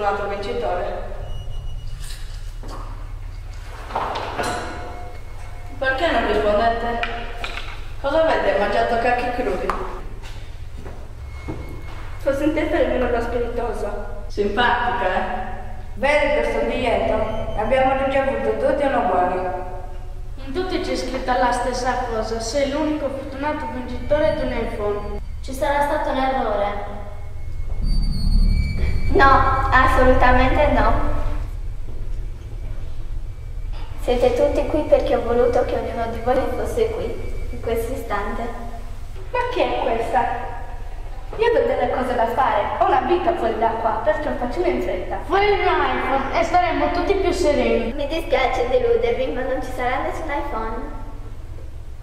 fortunato vincitore. Perché non rispondete? Cosa avete mangiato cacchi crudi? Forse in te per meno la spiritosa. Simpatica, eh? Vedi questo biglietto? Abbiamo ricevuto tutti uno buono. In tutti c'è scritta la stessa cosa, sei l'unico fortunato vincitore di un iPhone. Ci sarà stato un errore. No, assolutamente no. Siete tutti qui perché ho voluto che ognuno di voi fosse qui, in questo istante. Ma chi è questa? Io ho delle cose da fare, ho una vita fuori da qua, perciò facciamo in fretta. Fuori un iPhone e staremo tutti più sereni. Mi dispiace deludervi, ma non ci sarà nessun iPhone.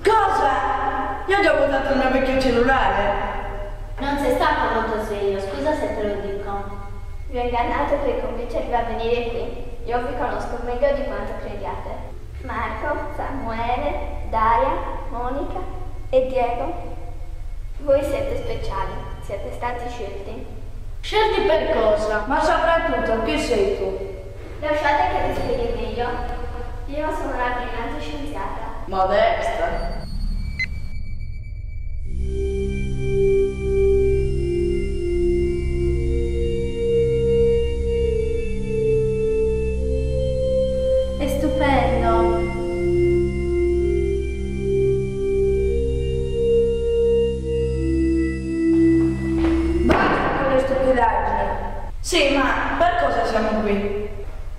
Cosa? Io ho già votato il mio vecchio cellulare. Non sei stato molto sveglio, scusa se te lo dico. Vi ho ingannato per convincervi a venire qui. Io vi conosco meglio di quanto crediate. Marco, Samuele, Daria, Monica e Diego. Voi siete speciali, siete stati scelti. Scelti per cosa? Ma soprattutto, chi sei tu? Lasciate che vi spieghi meglio. Io sono una brillante scienziata. Modesta. È stupendo. Basta con le stupidaggini. Sì, ma per cosa siamo qui?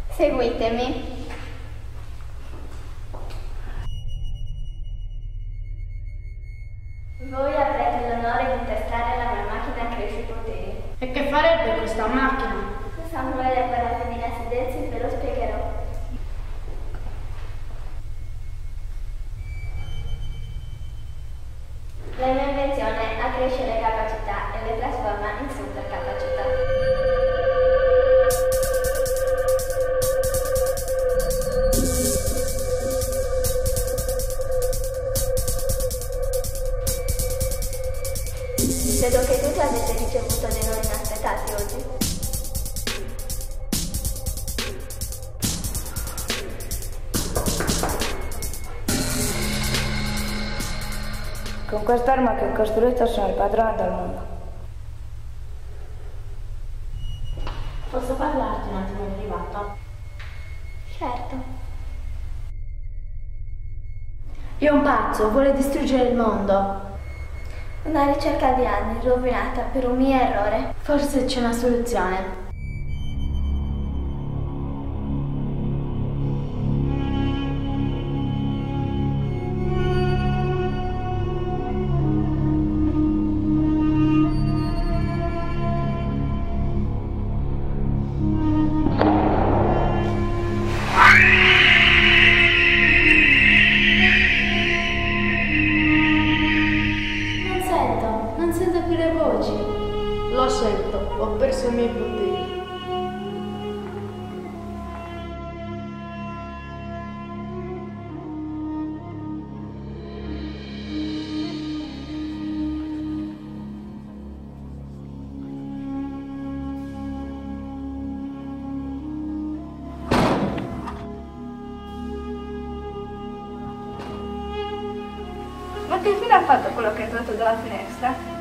Seguitemi. Voi avrete l'onore di testare la mia macchina che cresce i poteri. E che farebbe questa macchina? Samuele vorrà venire a sedersi e ve lo spiegherò. La mia invenzione accresce le capacità e le trasforma in supercapacità. Vedo che tutti avete ricevuto dei non inaspettati oggi. Con quest'arma che ho costruito sono il padrone del mondo. Posso parlarti un attimo in privato? Certo. È un pazzo, vuole distruggere il mondo. Una ricerca di anni rovinata per un mio errore. Forse c'è una soluzione. Non sento più le voci. Lo sento, ho perso i miei poteri. Ma che fine ha fatto quello che è entrato dalla finestra?